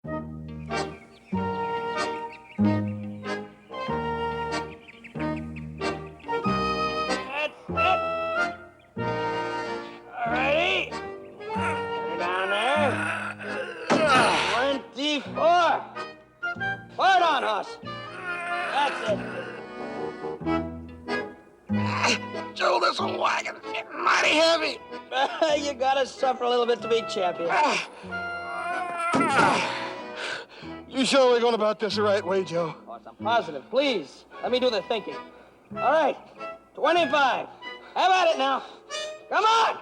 Ready? Put it down there. 24. Put it on, Hoss. That's it. Joe, this old wagon is mighty heavy. You gotta suffer a little bit to be champion. You sure we're going about this the right way, Joe? Hoss, I'm positive. Please, let me do the thinking. All right, 25. How about it now? Come on.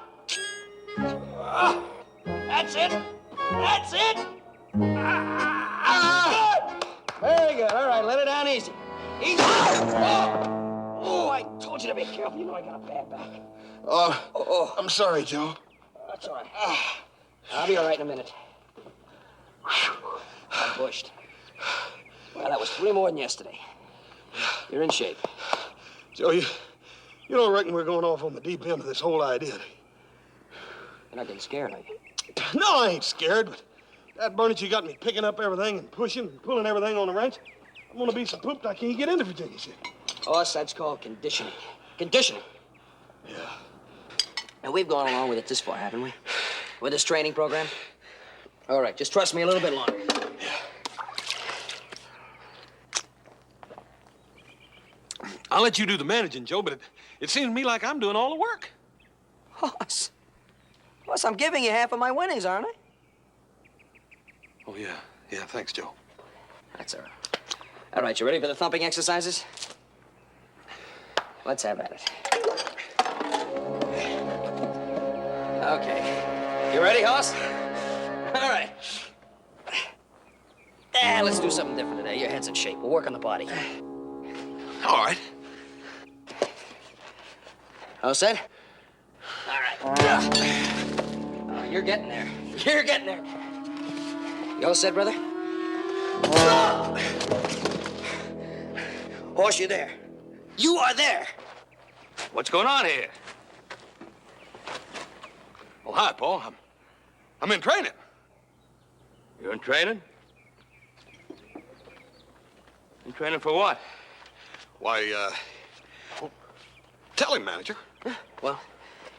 That's it. That's it. Good. Very good. All right, let it down easy. Easy. Oh, I told you to be careful. You know I got a bad back. I'm sorry, Joe. That's all right. I'll be all right in a minute. I'm bushed. Well, that was 3 more than yesterday. You're in shape. Joe, you don't reckon we're going off on the deep end of this whole idea? You're not getting scared, are you? No, I ain't scared, but that Burnett, you got me picking up everything and pushing and pulling everything on the ranch. I'm gonna be so pooped I can't get into Virginia City. Hoss, that's called conditioning. Conditioning. Yeah. And we've gone along with it this far, haven't we? With this training program? All right, just trust me a little bit longer. I'll let you do the managing, Joe, but it seems to me like I'm doing all the work. Hoss, I'm giving you half of my winnings, aren't I? Oh, yeah. Yeah, thanks, Joe. That's all right. All right, you ready for the thumping exercises? Let's have at it. Okay. You ready, Hoss? All right. Let's do something different today. Your head's in shape. We'll work on the body. All right. All set? All right. Oh, you're getting there. You're getting there. You all set, brother? Hoss, you there. You are there. What's going on here? Oh, hi, Paul. I'm in training. You're in training? In training for what? Why, tell him, manager. Well,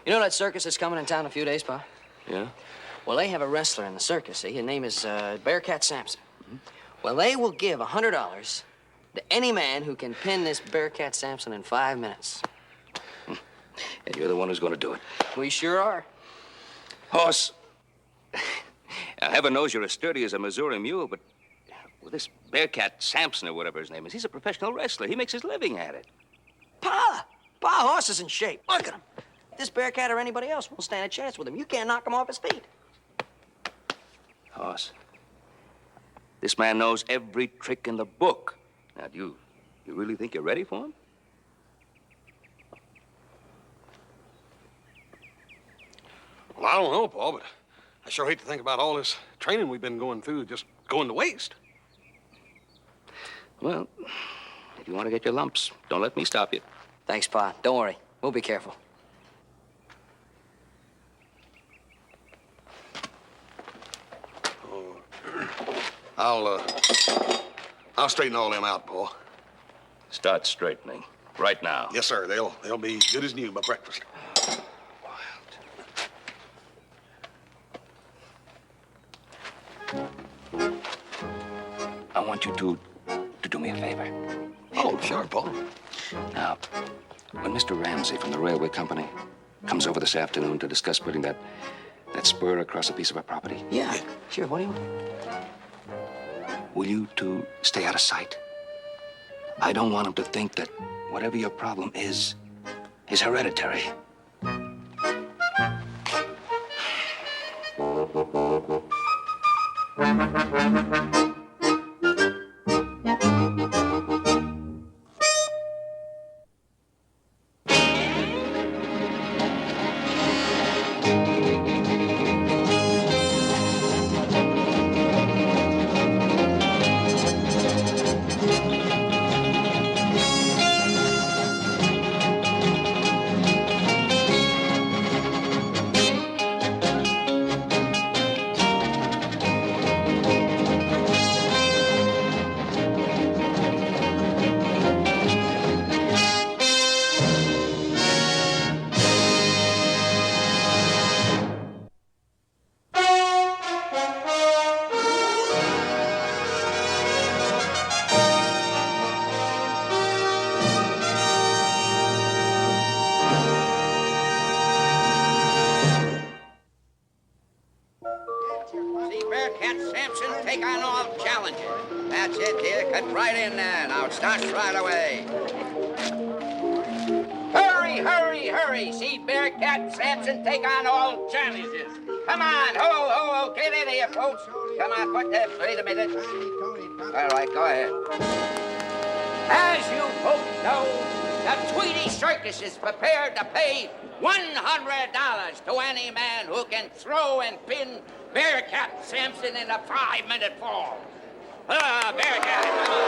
you know that circus that's coming in town in a few days, Pa? Yeah? Well, they have a wrestler in the circus, see? His name is Bearcat Sampson. Well, they will give $100 to any man who can pin this Bearcat Sampson in 5 minutes. And you're the one who's going to do it. We sure are. Hoss, heaven knows you're as sturdy as a Missouri mule, but well, this Bearcat Sampson or whatever his name is, he's a professional wrestler. He makes his living at it. Pa, Hoss is in shape. Look at him. This Bearcat or anybody else won't stand a chance with him. You can't knock him off his feet. Hoss, this man knows every trick in the book. Now, do you really think you're ready for him? Well, I don't know, Paul, but I sure hate to think about all this training we've been going through just going to waste. Well, if you want to get your lumps, don't let me stop you. Thanks, Pa. Don't worry. We'll be careful. I'll straighten all them out, Paul. Start straightening right now. Yes, sir. They'll be good as new by breakfast. I want you to do me a favor. Oh, sure, Paul. Now, when Mr. Ramsey from the railway company comes over this afternoon to discuss putting that spur across a piece of our property, Yeah, sure. What do you want? will you two stay out of sight? I don't want him to think that whatever your problem is hereditary. Bearcat Sampson take on all challenges. That's it, dear. Cut right in there. Now it starts right away. Hurry, hurry, hurry. See Bearcat Sampson take on all challenges. Come on, ho, get in here, folks. Come on, wait a minute. All right, go ahead. As you folks know, the Tweety Circus is prepared to pay $100 to any man who can throw and pin Bearcat Sampson in a 5-minute fall. Bearcat, come on.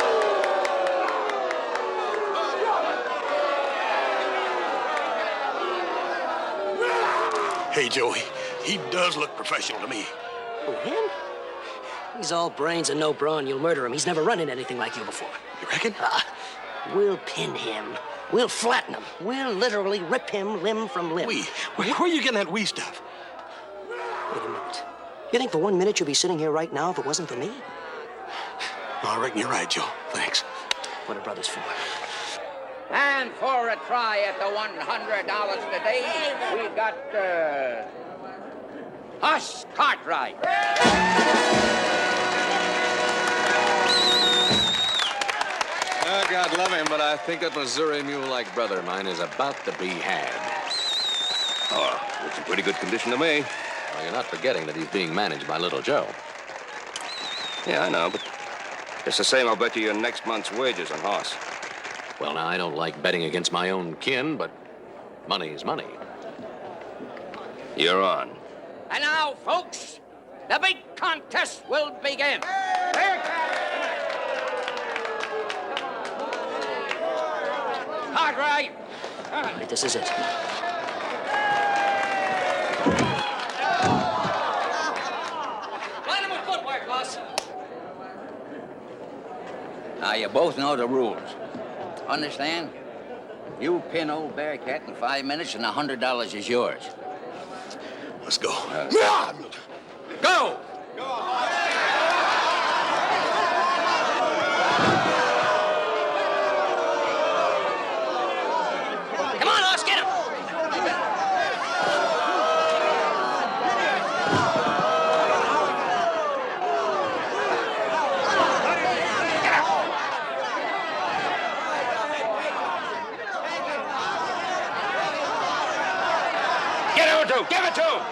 Hey, Joey, he does look professional to me. Who, him? He's all brains and no brawn. You'll murder him. He's never run in anything like you before. You reckon? We'll pin him. We'll flatten him. We'll literally rip him limb from limb. Where are you getting that wee stuff? Wait a minute. You think for 1 minute you'd be sitting here right now if it wasn't for me? I reckon you're right, Joe. Thanks. What are brothers for? And for a try at the $100 today, we've got, Huss Cartwright. Oh, God love him, but I think that Missouri mule-like brother of mine is about to be had. Oh, looks in pretty good condition to me. Well, you're not forgetting that he's being managed by Little Joe. Yeah, I know, but it's the same I'll bet you your next month's wages on Hoss. Well, now, I don't like betting against my own kin, but money is money. You're on. And now, folks, the big contest will begin. Cartwright. All right, this is it. Line him with footwork, boss. Now, you both know the rules. Understand? You pin old Bearcat in 5 minutes, and $100 is yours. Let's go. Go! Come on, Hoss, get him! Get him to! Give it to him!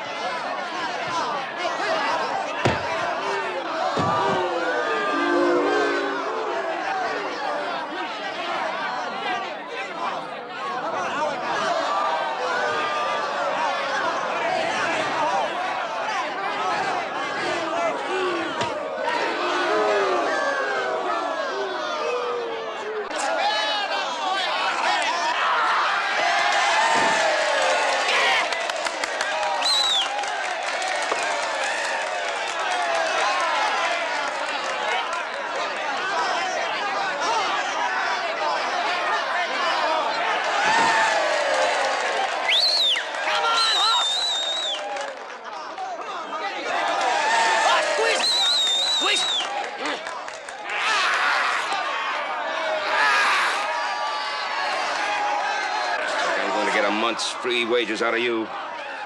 Month's free wages out of you.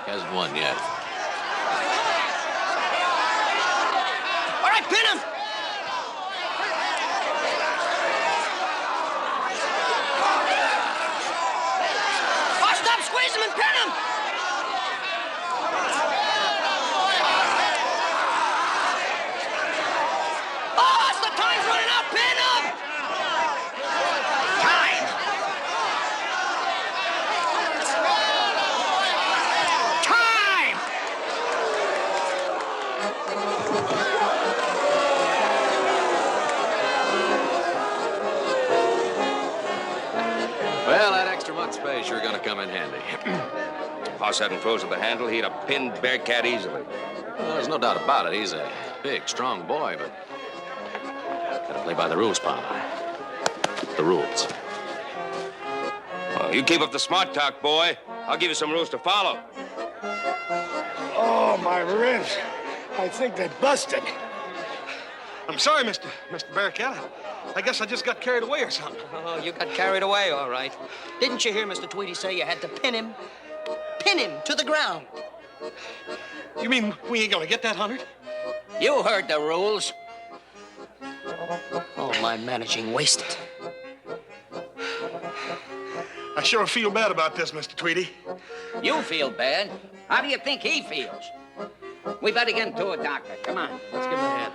He hasn't won yet. All right, pin him! Oh, stop squeezing him and pin him! Oh, the time's running out! Pin him! Time! Well, that extra month's pay sure gonna come in handy. If Hoss hadn't frozen the handle, he'd have pinned Bearcat easily. Well, there's no doubt about it. He's a big, strong boy, but gotta play by the rules, pal. The rules. Well, you keep up the smart talk, boy. I'll give you some rules to follow. Oh, my ribs. I think they busted. I'm sorry, Mr. Bearcat. I guess I just got carried away or something. Oh, you got carried away, all right. Didn't you hear Mr. Tweety say you had to pin him? Pin him to the ground. You mean we ain't gonna get that 100? You heard the rules. Oh, my managing wasted. I sure feel bad about this, Mr. Tweedy. You feel bad. How do you think he feels? We better get him to a doctor. Come on. Let's give him a hand.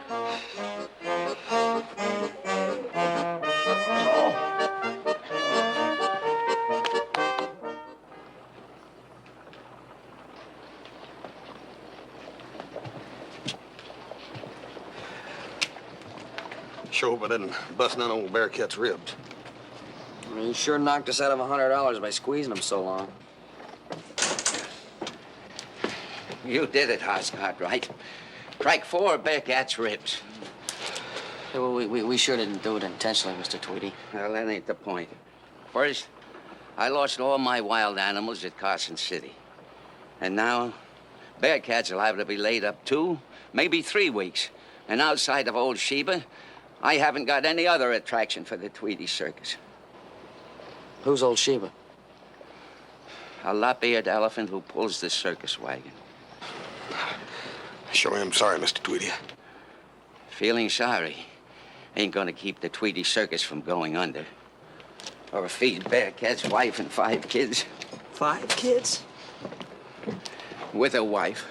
Sure hope I didn't bust none old Bearcat's ribs. Well, you sure knocked us out of $100 by squeezing him so long. You did it, Hoss Cartwright. Strike 4 Bearcat's ribs. Yeah, well, we sure didn't do it intentionally, Mr. Tweedy. Well, that ain't the point. First, I lost all my wild animals at Carson City. And now, Bearcats are liable to be laid up 2, maybe 3 weeks. And outside of old Sheba, I haven't got any other attraction for the Tweedy Circus. Who's old Sheba? A lop-eared elephant who pulls the circus wagon. I sure am sorry, Mr. Tweedy. Feeling sorry ain't gonna keep the Tweedy Circus from going under. Or feed Bearcat's wife and 5 kids. 5 kids? With a wife.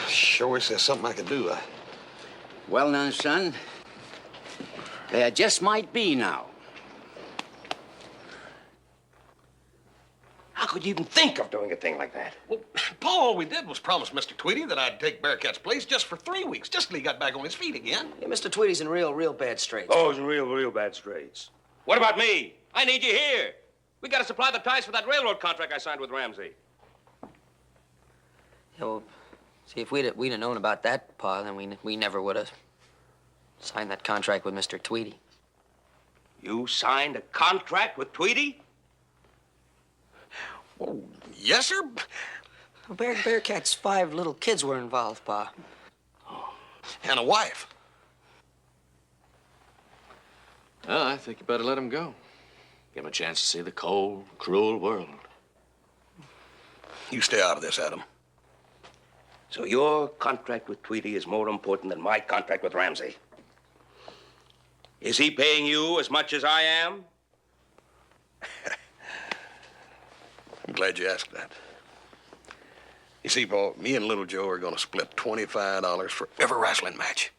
Sure wish there's something I could do. Well, now, son, there just might be now. How could you even think of doing a thing like that? Well, Paul, all we did was promise Mr. Tweedy that I'd take Bearcat's place just for 3 weeks, just till he got back on his feet again. Yeah, Mr. Tweedy's in real bad straits. Oh, it's real bad straits. What about me? I need you here. We got to supply the ties for that railroad contract I signed with Ramsey. Yeah, well, see, if we'd have known about that, Pa, then we never would have signed that contract with Mr. Tweedy. You signed a contract with Tweedy? Oh, yes, sir. Well, Bearcat's 5 little kids were involved, Pa. And a wife. Well, I think you better let him go. Give him a chance to see the cold, cruel world. You stay out of this, Adam. So your contract with Tweedy is more important than my contract with Ramsey. Is he paying you as much as I am? I'm glad you asked that. You see, Paul, me and Little Joe are going to split $25 for every wrestling match.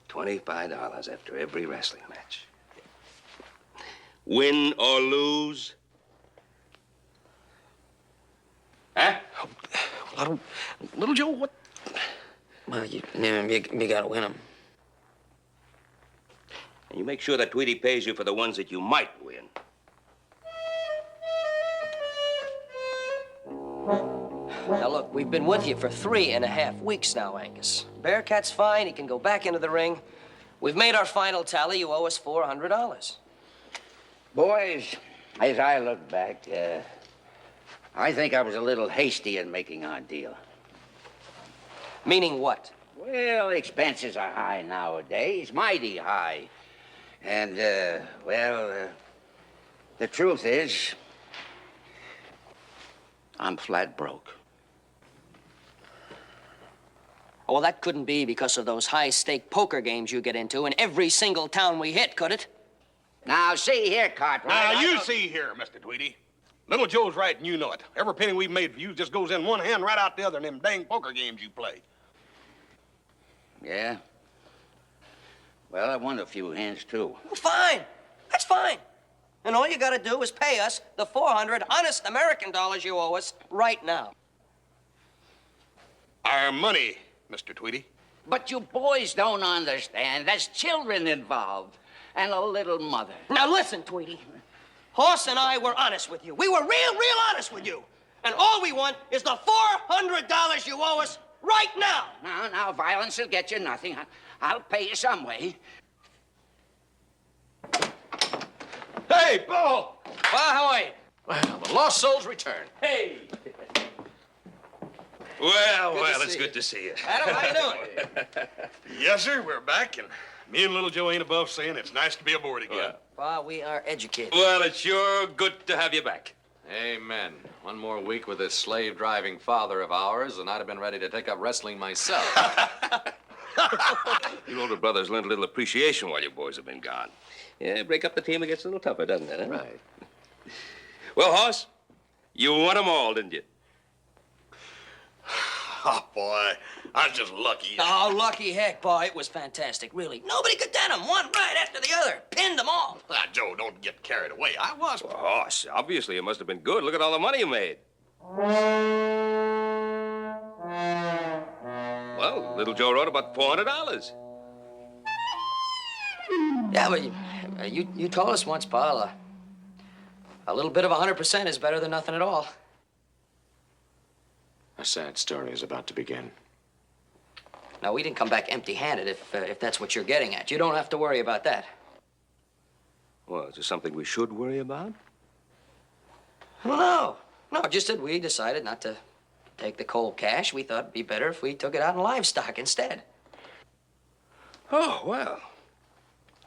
$25 after every wrestling match. Win or lose? Huh? Well, I don't... Little Joe, what? Well, you gotta win them. And you make sure that Tweedy pays you for the ones that you might win. Now, look, we've been with you for 3.5 weeks now, Angus. Bearcat's fine. He can go back into the ring. We've made our final tally. You owe us $400. Boys, as I look back, I think I was a little hasty in making our deal. Meaning what? Well, expenses are high nowadays, mighty high. And, the truth is, I'm flat broke. Oh, well, that couldn't be because of those high-stake poker games you get into in every single town we hit, could it? Now, see here, Cartwright. Now, you see here, Mr. Tweedy. Little Joe's right, and you know it. Every penny we've made for you just goes in one hand right out the other in them dang poker games you play. Yeah? Well, I won a few hands, too. Well, fine. That's fine. And all you gotta do is pay us the 400 honest American dollars you owe us right now. Our money, Mr. Tweedy. But you boys don't understand. There's children involved. And a little mother. Now listen, Tweedy. Hoss and I were honest with you. We were real honest with you. And all we want is the $400 you owe us right now. Now, violence will get you nothing. I'll pay you some way. Hey, Paul! Ahoy! Well, the lost souls return. Hey! Well, it's good to see you. Adam, how you doing? Yes, sir, we're back, and me and Little Joe ain't above saying it's nice to be aboard again. Pa, we are educated. Well, it's sure good to have you back. Amen. One more week with this slave-driving father of ours, and I'd have been ready to take up wrestling myself. Your older brother's learned a little appreciation while you boys have been gone. Yeah, break up the team, it gets a little tougher, doesn't it? Huh? Right. Well, Hoss, you won them all, didn't you? Oh, boy, I was just lucky. Oh, lucky heck, boy. It was fantastic, really. Nobody could done them, one right after the other. Pinned them all. Now, Joe, don't get carried away. I was. Well, Hoss, obviously it must have been good. Look at all the money you made. Well, little Joe wrote about $400. Yeah, but you told us once, Paul, a little bit of 100% is better than nothing at all. A sad story is about to begin. Now, we didn't come back empty-handed, if that's what you're getting at. You don't have to worry about that. Well, is there something we should worry about? Well, no, just that we decided not to take the cold cash. We thought it'd be better if we took it out in livestock instead. Oh, well.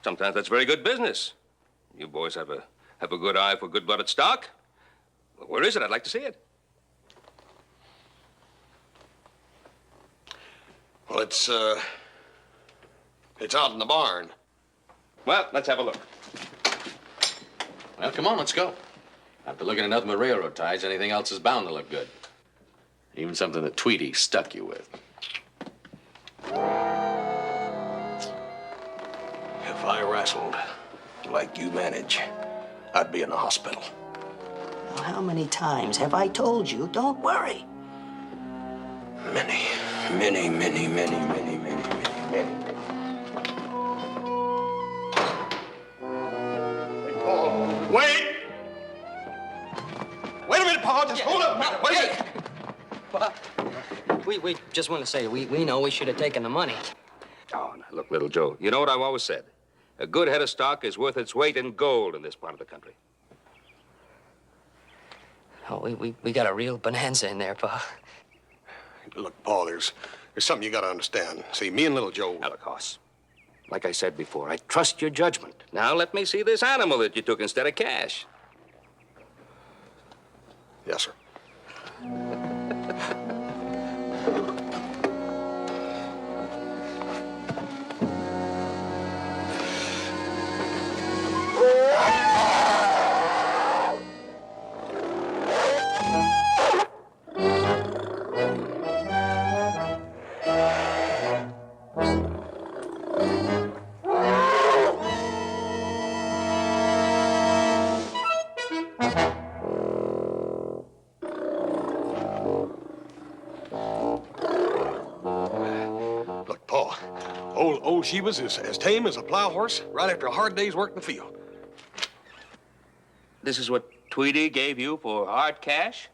Sometimes that's very good business. You boys have a good eye for good-blooded stock. Well, where is it? I'd like to see it. Well, it's out in the barn. Well, let's have a look. Well, come on, let's go. After looking at nothing but railroad ties, anything else is bound to look good. Even something that Tweety stuck you with. If I wrestled like you manage, I'd be in the hospital. Well, how many times have I told you, don't worry? Many, many, many, many, many, many, many, many. Hey, Paul, wait! Wait a minute, Paul. Just hold up a minute. Wait a minute. We just want to say, we know we should have taken the money. Oh, now, look, little Joe, you know what I've always said? A good head of stock is worth its weight in gold in this part of the country. Oh, we got a real bonanza in there, Pa. Look, Paul, there's something you got to understand. See, me and little Joe... Now, look, Hoss, like I said before, I trust your judgment. Now let me see this animal that you took instead of cash. Yes, sir. Look, Paul, old Sheba's as tame as a plow horse right after a hard day's work in the field. This is what Tweety gave you for hard cash?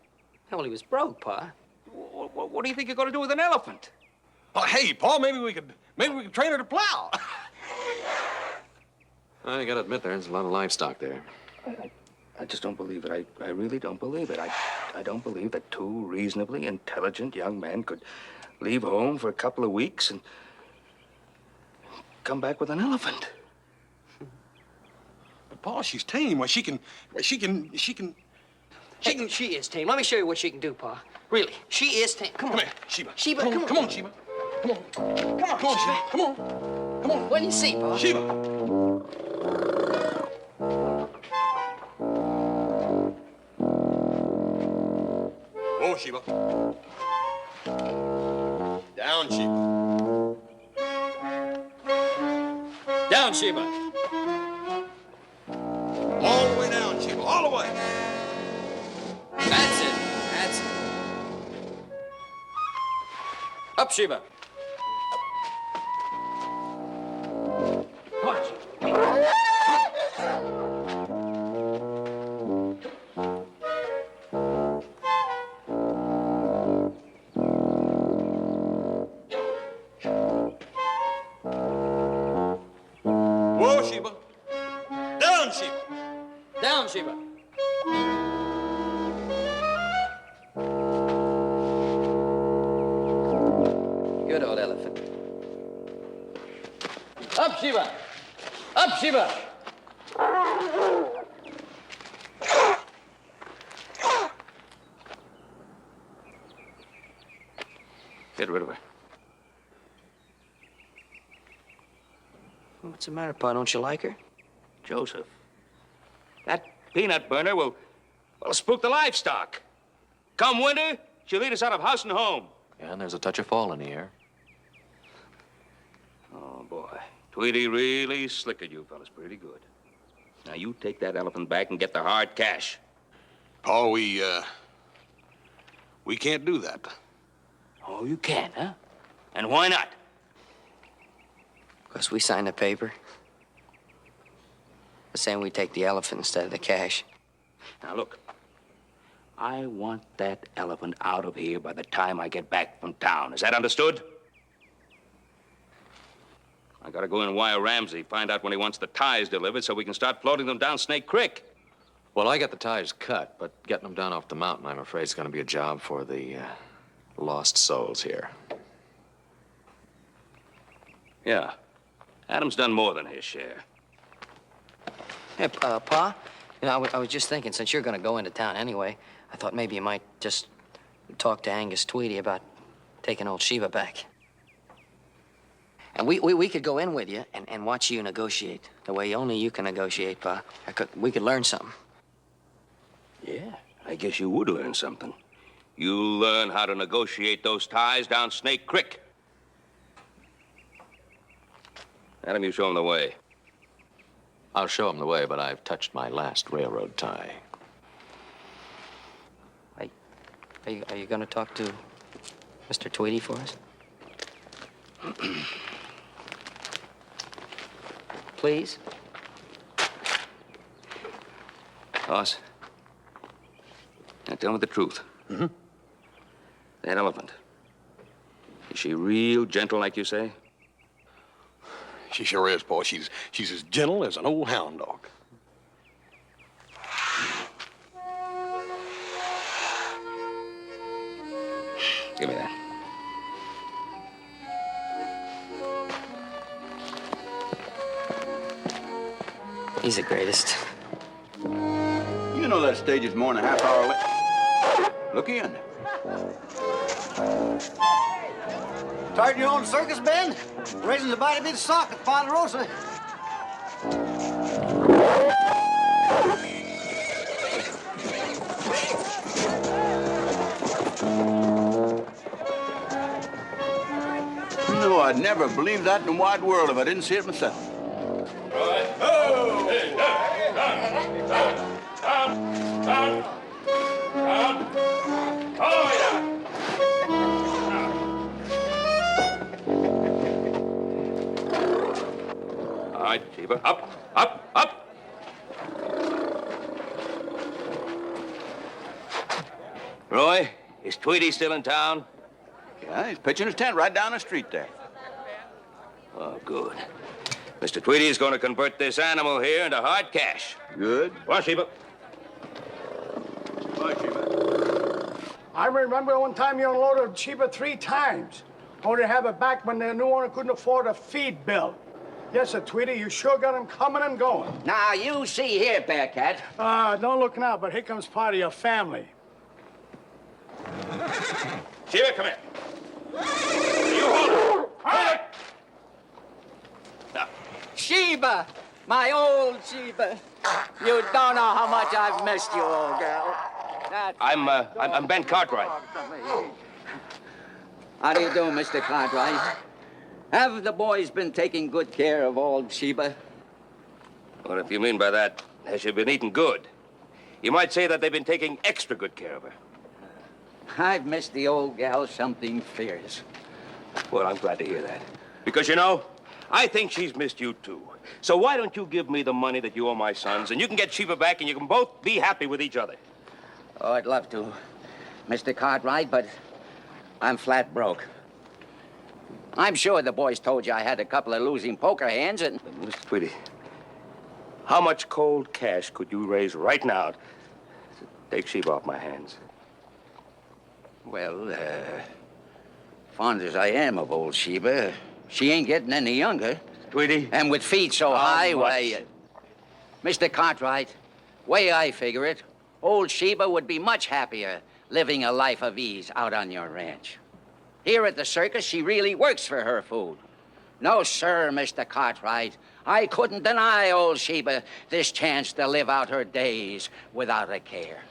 Well, he was broke, Pa. What do you think you're going to do with an elephant? Oh, hey, Paul, maybe we could train her to plow. I gotta admit, there's a lot of livestock there. I just don't believe it. I really don't believe it. I don't believe that two reasonably intelligent young men could leave home for a couple of weeks and come back with an elephant. But Paul, she's tame. Well, she can. Hey, she is tame. Let me show you what she can do, Pa. Really, she is tame. Come on. Come here, Sheba. Sheba, come come on. on, Sheba. Come on. Come on, Come on, Sheba. Come on. Come on. What do you see, Pa? Sheba. Whoa, Sheba. Down, Sheba. Down, Sheba. All the way down, Sheba. All the way. That's it. That's it. Up, Sheba. Come on, Sheba. Whoa, Sheba. Down, Sheba. Down, Sheba. Good old elephant. Up, Sheba. Up, Sheba. Get rid of her. What's the matter, Pa? Don't you like her? Joseph, that peanut burner will spook the livestock. Come winter, she'll lead us out of house and home. Yeah, and there's a touch of fall in the air. Oh, boy. Tweety really slickered you fellas pretty good. Now, you take that elephant back and get the hard cash. Paul, we can't do that. Oh, you can, huh? And why not? Because we signed a paper saying we take the elephant instead of the cash. Now, look. I want that elephant out of here by the time I get back from town. Is that understood? I gotta go in and wire Ramsey, find out when he wants the ties delivered so we can start floating them down Snake Creek. Well, I got the ties cut, but getting them down off the mountain, I'm afraid, is going to be a job for the lost souls here. Yeah. Adam's done more than his share. Hey, Pa, you know, I was just thinking, since you're going to go into town anyway, I thought maybe you might just talk to Angus Tweedy about taking old Sheba back. And we could go in with you and watch you negotiate the way only you can negotiate, Pa. We could learn something. Yeah, I guess you would learn something. You'll learn how to negotiate those ties down Snake Creek. Adam, you show him the way. I'll show him the way, but I've touched my last railroad tie. Are you going to talk to Mr. Tweedy for us? Please? Boss, now tell me the truth. Mm-hmm. That elephant, is she real gentle like you say? She sure is, Paul. She's as gentle as an old hound dog. Give me that. He's the greatest. You know that stage is more than a half hour late. Look in. Starting your own circus, Ben? Raising the body bit sock at Ponderosa. No, I'd never believe that in the wide world if I didn't see it myself. All right, Sheba. Up, up, up. Roy, is Tweedy still in town? Yeah, he's pitching his tent right down the street there. Oh, good. Mr. Tweedy is going to convert this animal here into hard cash. Good. Come on, Sheba. Bye, Sheba. I remember one time you unloaded Sheba 3 times, only to have it back when the new owner couldn't afford a feed bill. Yes, sir, Tweedy, you sure got him coming and going. Now, you see here, Bearcat. Don't look now, but here comes part of your family. Sheba, come here. You hold it. Hold it. Now, Sheba, my old Sheba. You don't know how much I've missed you, old girl. I'm Ben Cartwright. How do you do, Mr. Cartwright? Have the boys been taking good care of old Sheba? Well, if you mean by that, has she been eating good? You might say that they've been taking extra good care of her. I've missed the old gal something fierce. Well, I'm glad to hear that. Because, you know, I think she's missed you, too. So why don't you give me the money that you owe my sons, and you can get Sheba back, and you can both be happy with each other. Oh, I'd love to, Mr. Cartwright, but I'm flat broke. I'm sure the boys told you I had a couple of losing poker hands and... Mr. Tweedy, how much cold cash could you raise right now to take Sheba off my hands? Well, fond as I am of old Sheba, she ain't getting any younger. Tweedy? And with feet so high, why... Mr. Cartwright, way I figure it, old Sheba would be much happier living a life of ease out on your ranch. Here at the circus, she really works for her food. No, sir, Mr. Cartwright. I couldn't deny old Sheba this chance to live out her days without a care.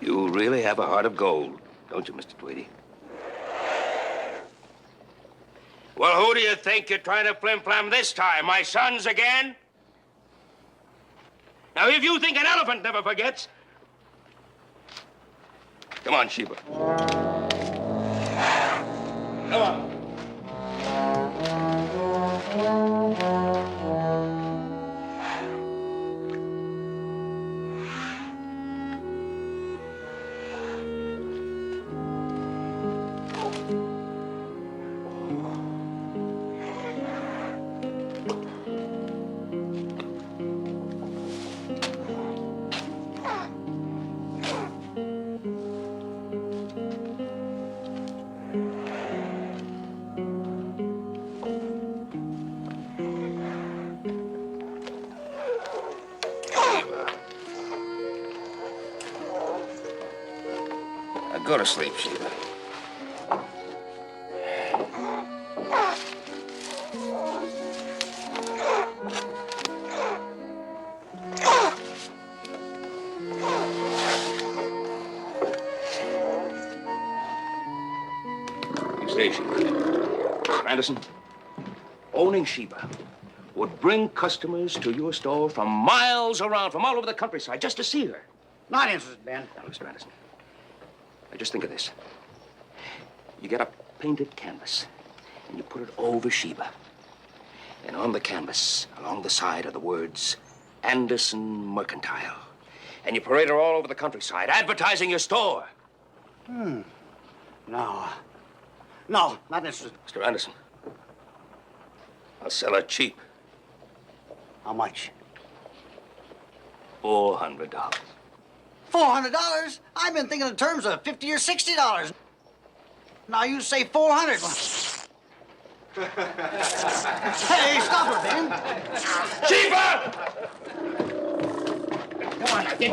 You really have a heart of gold, don't you, Mr. Tweedy? Well, who do you think you're trying to flim-flam this time? My sons again? Now, if you think an elephant never forgets... Come on, Sheba. Come on. Go to sleep, Sheba. You say, Sheba. Mr. Anderson, owning Sheba would bring customers to your store from miles around, from all over the countryside, just to see her. Not interested, Ben. Now, Mr. Anderson. Now, just think of this. You get a painted canvas, and you put it over Sheba. And on the canvas, along the side, are the words, Anderson Mercantile. And you parade her all over the countryside, advertising your store. No. No, not interested. Mr. Anderson, I'll sell her cheap. How much? $400. $400? I've been thinking in terms of $50 or $60. Now you say 400. Hey, stop her, Ben. Sheba! Come on now, get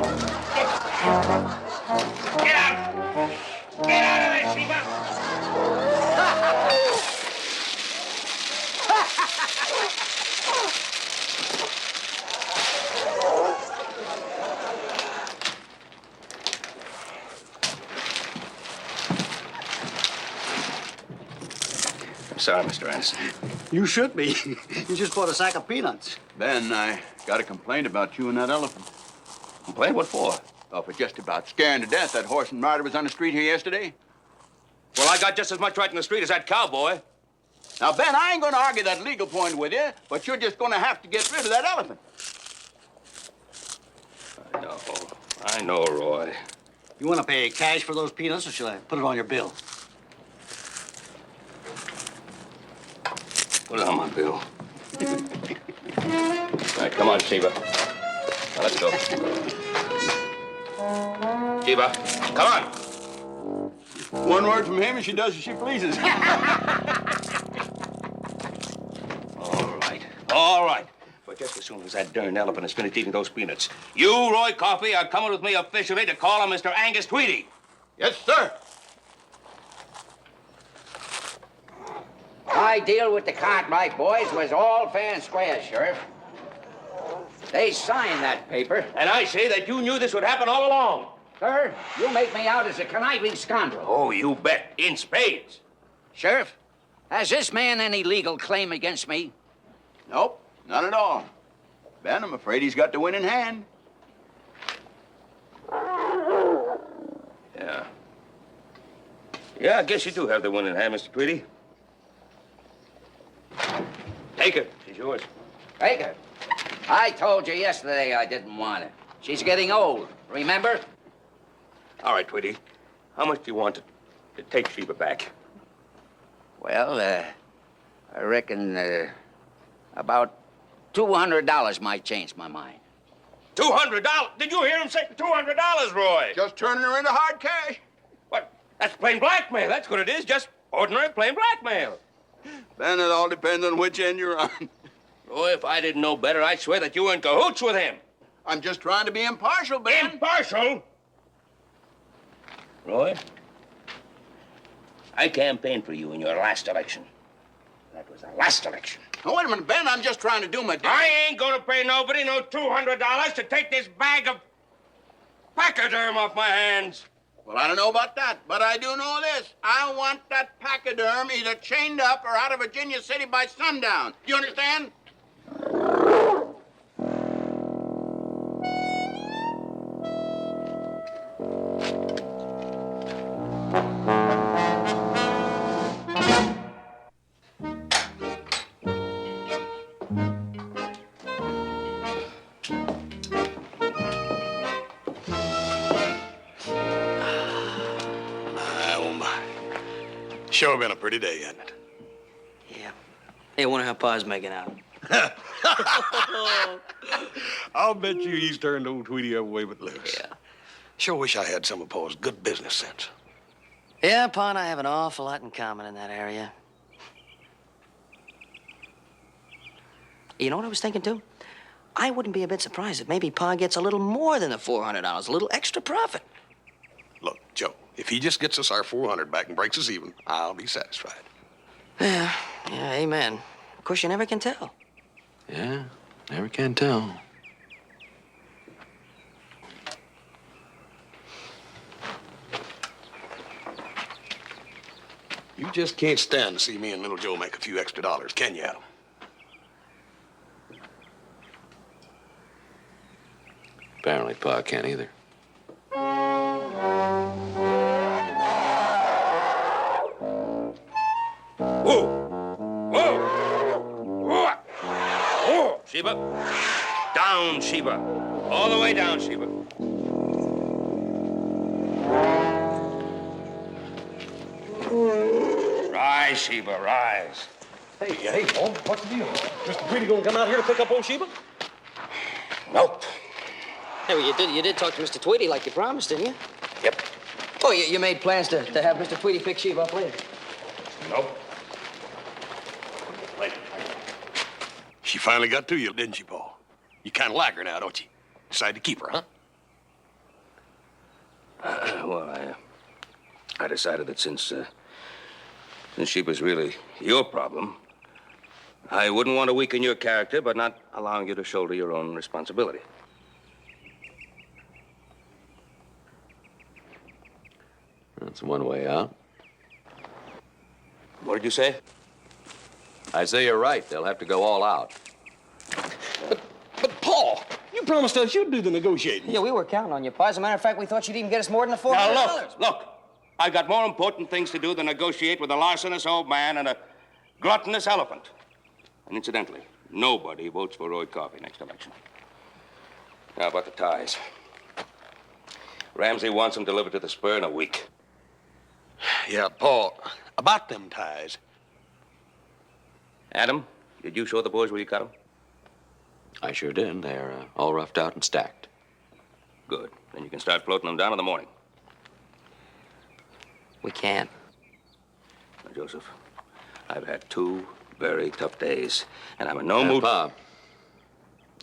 out! Get out of there, Sheba! Sorry, Mr. Anderson. You should be. You just bought a sack of peanuts. Ben, I got a complaint about you and that elephant. Complaint? What for? Oh, for just about scaring to death that horse and rider was on the street here yesterday. Well, I got just as much right in the street as that cowboy. Now, Ben, I ain't gonna argue that legal point with you, but you're just gonna have to get rid of that elephant. I know, Roy. You want to pay cash for those peanuts, or should I put it on your bill? Put it on my bill. All right, come on, Sheba. Now, let's go. Sheba, come on. One word from him and she does as she pleases. All right. But just as soon as that darn elephant is finished eating those peanuts, you, Roy Coffey, are coming with me officially to call on Mr. Angus Tweedy. Yes, sir. My deal with the Cartwright boys was all fair and square, Sheriff. They signed that paper. And I say that you knew this would happen all along. Sir, you make me out as a conniving scoundrel. Oh, you bet. In spades. Sheriff, has this man any legal claim against me? Nope, not at all. Ben, I'm afraid he's got the winning hand. Yeah. Yeah, I guess you do have the winning hand, Mr. Tweedy. Take her. She's yours. Take her. I told you yesterday I didn't want her. She's getting old, remember? All right, Tweedy. How much do you want to take Sheba back? Well, I reckon about $200 might change my mind. $200? Did you hear him say $200, Roy? Just turning her into hard cash. What? That's plain blackmail. That's what it is. Just ordinary plain blackmail. Ben, it all depends on which end you're on. Roy, if I didn't know better, I'd swear that you were in cahoots with him. I'm just trying to be impartial, Ben. Impartial? Roy, I campaigned for you in your last election. That was the last election. Now, wait a minute, Ben. I'm just trying to do my duty. I ain't gonna pay nobody no $200 to take this bag of pachyderm off my hands. Well, I don't know about that, but I do know this. I want that pachyderm either chained up or out of Virginia City by sundown. Do you understand? Oh, my. Sure been a pretty day, hasn't it? Yeah. Hey, I wonder how Pa's making out. I'll bet you he's turned old Tweety every way but loose. Yeah. Sure wish I had some of Pa's good business sense. Yeah, Pa and I have an awful lot in common in that area. You know what I was thinking, too? I wouldn't be a bit surprised if maybe Pa gets a little more than the $400, a little extra profit. Look, Joe, if he just gets us our 400 back and breaks us even, I'll be satisfied. Yeah, amen. Of course, you never can tell. Yeah, never can tell. You just can't stand to see me and little Joe make a few extra dollars, can you, Adam? Apparently, Pa can't either. Whoa! Sheba. Down, Sheba. All the way down, Sheba. Rise, Sheba, rise. Hey, Paul, what's the deal? Mr. Tweety gonna come out here to pick up old Sheba? Nope. Hey, well, you did talk to Mr. Tweety like you promised, didn't you? Yep. Oh, you made plans to have Mr. Tweety pick Sheba up later. Nope. She finally got to you, didn't she, Paul? You kind of like her now, don't you? Decided to keep her, huh? Well, I decided that since Sheba's really your problem, I wouldn't want to weaken your character, but not allowing you to shoulder your own responsibility. That's one way out. What did you say? I say you're right. They'll have to go all out. But Paul, you promised us you'd do the negotiating. Yeah, we were counting on you, Pa. As a matter of fact, we thought you'd even get us more than the $400. Now, look. I got more important things to do than negotiate with a larcenous old man and a gluttonous elephant. And incidentally, nobody votes for Roy Coffey next election. Now, about the ties. Ramsey wants them delivered to the spur in a week. Yeah, Paul, about them ties. Adam, did you show the boys where you cut them? I sure did. They're all roughed out and stacked. Good. Then you can start floating them down in the morning. We can't. Now, Joseph, I've had 2 very tough days, and I'm in no mood. Pa,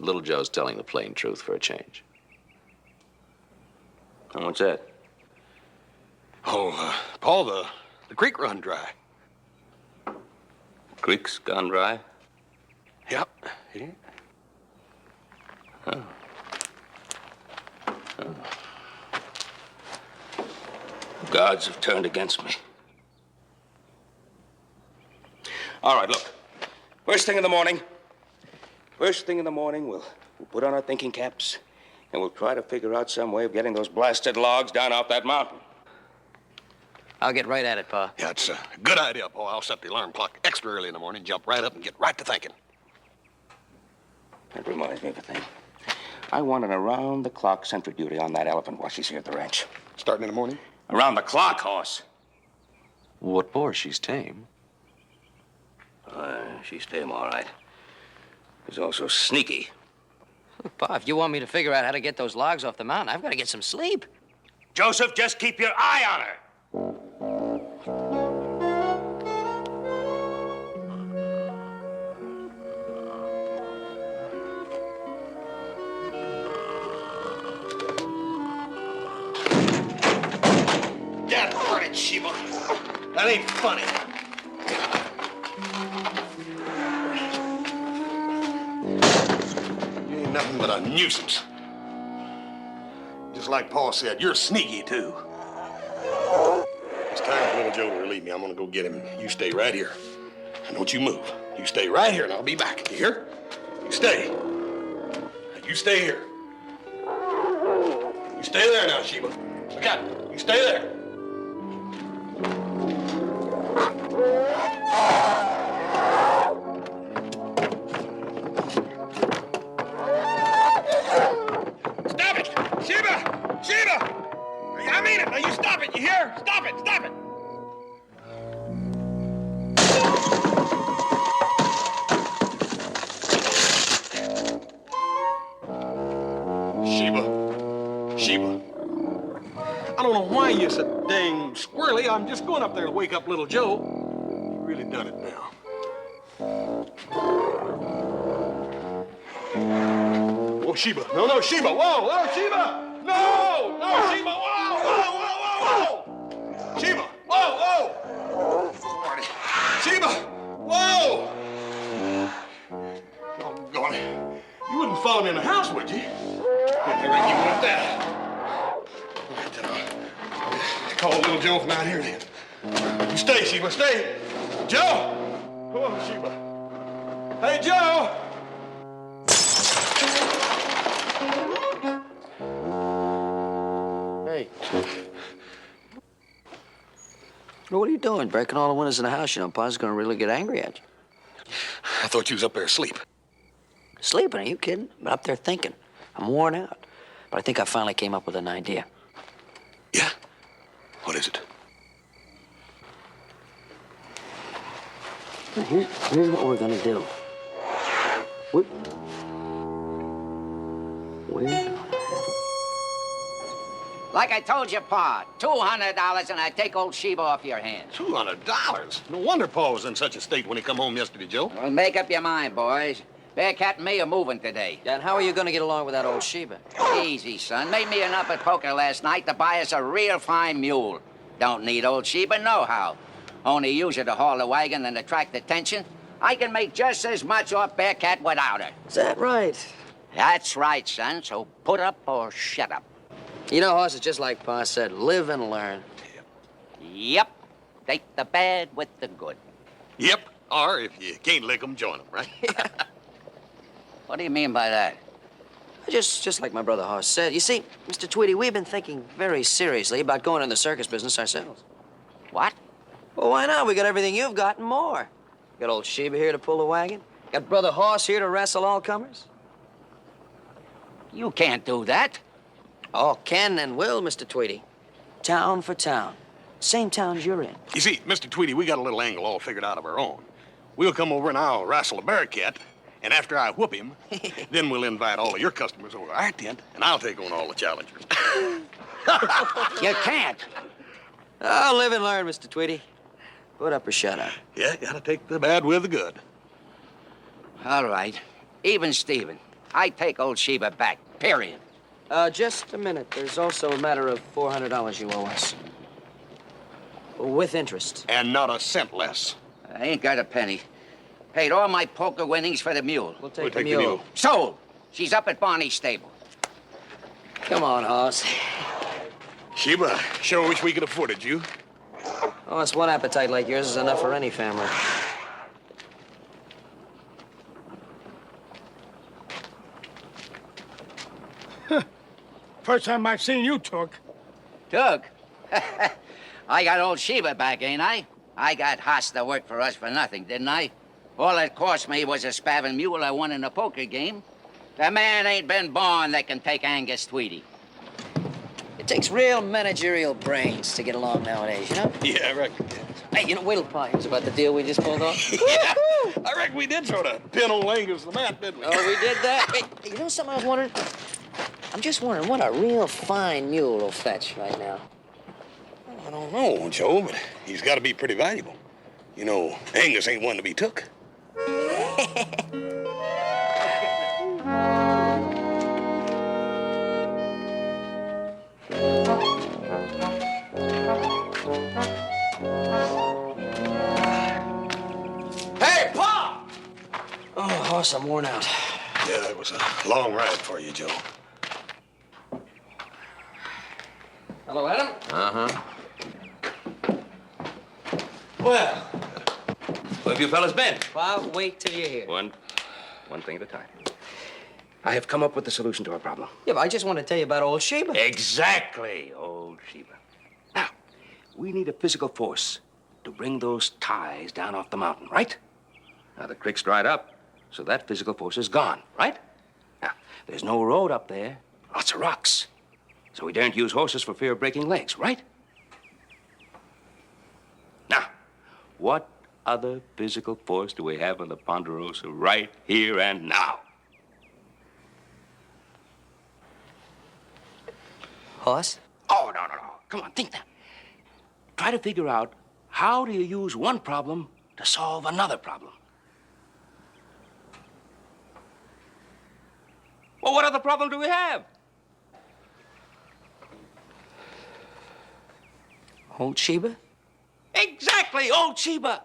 little Joe's telling the plain truth for a change. And what's that? Oh, Paul, the creek run dry. Creek's gone dry? Yep. Yeah. Oh. Gods have turned against me. All right, look. First thing in the morning, we'll put on our thinking caps, and we'll try to figure out some way of getting those blasted logs down off that mountain. I'll get right at it, Pa. Yeah, it's a good idea, Paul. I'll set the alarm clock extra early in the morning, jump right up and get right to thinking. That reminds me of a thing. I want an around-the-clock sentry duty on that elephant while she's here at the ranch. Starting in the morning? Around the clock, horse. What for? She's tame. She's tame, all right. She's also sneaky. Look, Pa, if you want me to figure out how to get those logs off the mountain, I've got to get some sleep. Joseph, just keep your eye on her. Sheba. That ain't funny. You ain't nothing but a nuisance. Just like Paul said, you're sneaky, too. It's time for little Joe to relieve me. I'm gonna go get him. You stay right here. And don't you move. You stay right here, and I'll be back. You hear? You stay. You stay here. You stay there now, Sheba. Look out. You stay there. Stop it! Sheba! Sheba! I mean it! Now you stop it, you hear? Stop it! Stop it! Sheba. I don't know why you're so dang squirrely. I'm just going up there to wake up little Joe. You really done it now. Oh, Sheba. No, Sheba. Whoa, Sheba. No, Sheba. Whoa. Sheba. Whoa. Sheba. Whoa. Doggone it. You wouldn't follow me in the house, would you? I reckon you want that. Call little Joe from out here then. You stay, Sheba, stay. Joe! Oh, Sheba. Hey, Joe! Hey. Well, what are you doing? Breaking all the windows in the house. You know, Pa's gonna really get angry at you. I thought you was up there asleep. Sleeping? Are you kidding? I'm up there thinking. I'm worn out. But I think I finally came up with an idea. Yeah? What is it? Here's what we're gonna do. Like I told you, Pa, $200 and I take old Sheba off your hands. $200? No wonder Paul was in such a state when he come home yesterday, Joe. Well, make up your mind, boys. Bearcat and me are moving today. Yeah, and how are you gonna get along with that old Sheba? Easy, son. Made me enough at poker last night to buy us a real fine mule. Don't need old Sheba, no how. Only use her to haul the wagon and attract attention. I can make just as much off Bearcat without her. Is that right? That's right, son. So put up or shut up. You know, Hoss, it's just like Pa said, live and learn. Yep. Take the bad with the good. Yep. Or if you can't lick 'em, join 'em, right? What do you mean by that? Just like my brother Hoss said. You see, Mr. Tweedy, we've been thinking very seriously about going in the circus business ourselves. What? Well, why not? We got everything you've got and more. Got old Sheba here to pull the wagon. Got brother Hoss here to wrestle all comers. You can't do that. Oh, can and will, Mr. Tweedy. Town for town. Same town as you're in. You see, Mr. Tweedy, we got a little angle all figured out of our own. We'll come over and I'll wrestle a Bearcat, and after I whoop him, then we'll invite all of your customers over to our tent, and I'll take on all the challengers. You can't. Oh, live and learn, Mr. Tweedy. Put up or shut up. Yeah, gotta take the bad with the good. All right. Even Steven. I take old Sheba back, period. Just a minute. There's also a matter of $400 you owe us. With interest. And not a cent less. I ain't got a penny. Paid all my poker winnings for the mule. We'll take the mule. Sold. She's up at Barney's stable. Come on, Hoss. Sheba, sure wish we could afford you. Oh, it's one appetite like yours is enough for any family. First time I've seen you took. Took? I got old Sheba back, ain't I? I got Haas to work for us for nothing, didn't I? All it cost me was a spavin mule I won in a poker game. The man ain't been born that can take Angus Tweedy. It takes real managerial brains to get along nowadays, you know? Yeah, I reckon. Hey, you know, wait till Pa hears about the deal we just pulled off. Yeah, I reckon we did sort of pin old Angus to the mat, didn't we? Oh, we did that? Hey, you know something I was wondering? I'm just wondering what a real fine mule will fetch right now. I don't know, Joe, but he's got to be pretty valuable. You know, Angus ain't one to be took. Hey, Pa! Oh, horse, I'm worn out. Yeah, it was a long ride for you, Joe. Hello, Adam? Uh-huh. Well, where have you fellas been? Pa, wait till you hear. One thing at a time. I have come up with the solution to our problem. Yeah, but I just want to tell you about old Sheba. Exactly, old Sheba. Now, we need a physical force to bring those ties down off the mountain, right? Now, the creek's dried up, so that physical force is gone, right? Now, there's no road up there, lots of rocks. So we daren't use horses for fear of breaking legs, right? Now, what other physical force do we have on the Ponderosa right here and now? Horse? Oh, no. Come on, think now. Try to figure out how do you use one problem to solve another problem. Well, what other problem do we have? Old Sheba? Exactly, old Sheba.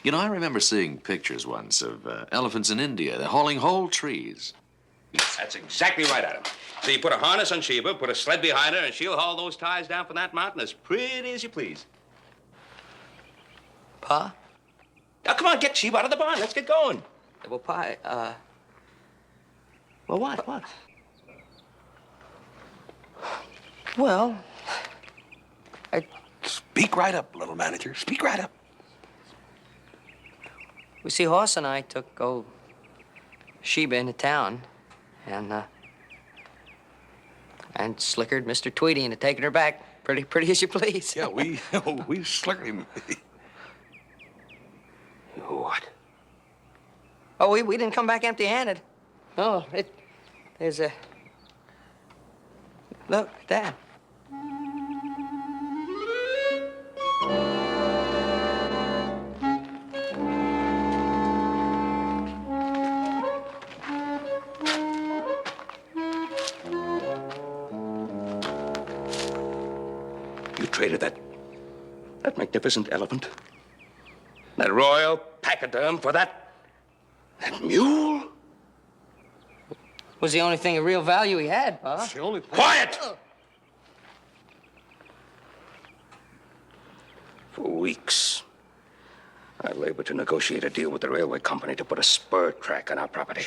You know, I remember seeing pictures once of elephants in India. They're hauling whole trees. That's exactly right, Adam. So you put a harness on Sheba, put a sled behind her, and she'll haul those ties down from that mountain as pretty as you please. Pa? Now, come on, get Sheba out of the barn. Let's get going. Well, Pa, well, what? Well, Speak right up, little manager. Speak right up. we see Horse and I took old Sheba into town and slickered Mr. Tweedy into taking her back pretty as you please. Yeah, we slickered him. What? Oh, we didn't come back empty-handed. Oh, there's a... Look, Dad. You traded that magnificent elephant, that royal pachyderm for that mule? Was the only thing of real value he had, Pa. That's the only thing. Quiet! For weeks, I labored to negotiate a deal with the railway company to put a spur track on our property.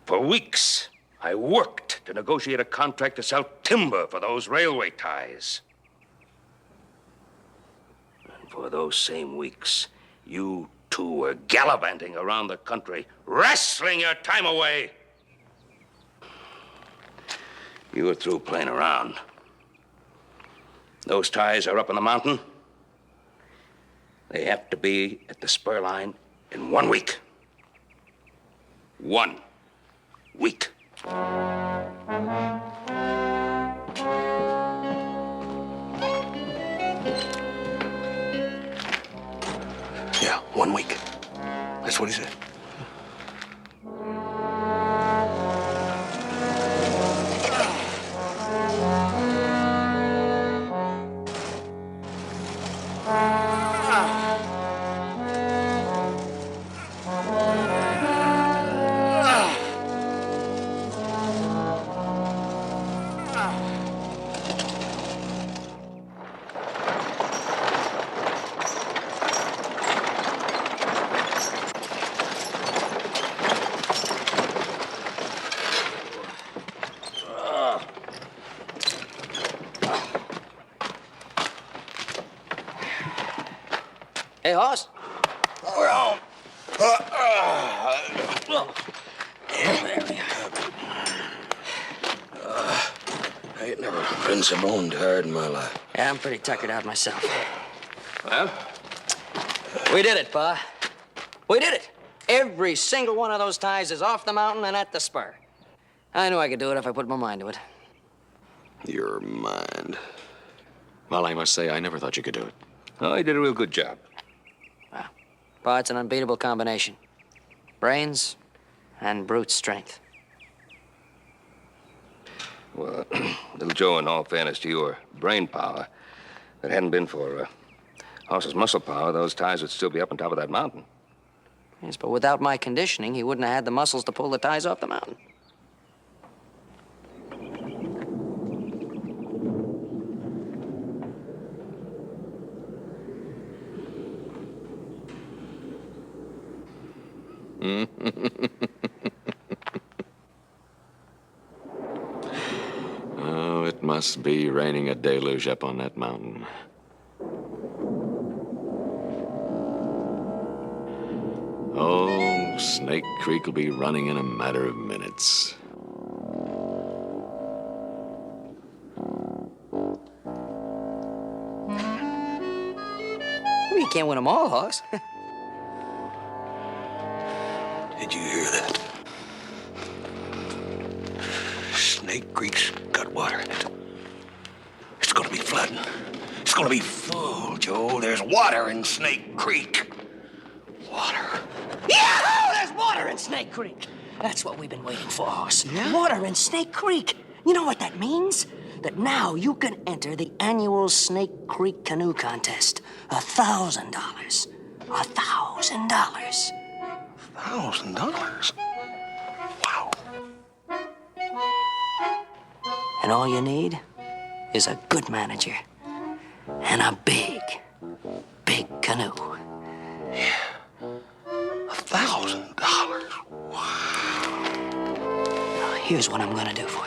For weeks, I worked to negotiate a contract to sell timber for those railway ties. And for those same weeks, you two were gallivanting around the country, wrestling your time away. You were through playing around. Those ties are up on the mountain. They have to be at the spur line in 1 week. 1 week. Yeah, 1 week. That's what he said. Hey, Horse. We're on. I ain't never been so bone tired in my life. Yeah, I'm pretty tuckered out myself. Well? We did it, Pa. We did it. Every single one of those ties is off the mountain and at the spur. I knew I could do it if I put my mind to it. Your mind. Well, I must say, I never thought you could do it. Oh, you did a real good job. Pa, it's an unbeatable combination. Brains and brute strength. Well, little Joe, in all fairness to your brain power, If it hadn't been for horse's muscle power, those ties would still be up on top of that mountain. Yes, but without my conditioning, he wouldn't have had the muscles to pull the ties off the mountain. Oh, it must be raining a deluge up on that mountain. Oh, Snake Creek will be running in a matter of minutes. Well, you can't win them all, Hoss. Did you hear that? Snake Creek's got water in it. It's gonna be flooding. It's gonna be full, Joe. There's water in Snake Creek. Water. Yahoo! There's water in Snake Creek. That's what we've been waiting for, Hoss. Yeah? Water in Snake Creek. You know what that means? That now you can enter the annual Snake Creek Canoe Contest. $1,000. $1,000. $1,000? Wow. And all you need is a good manager and a big, big canoe. $1,000? Wow. Now, here's what I'm gonna do for you.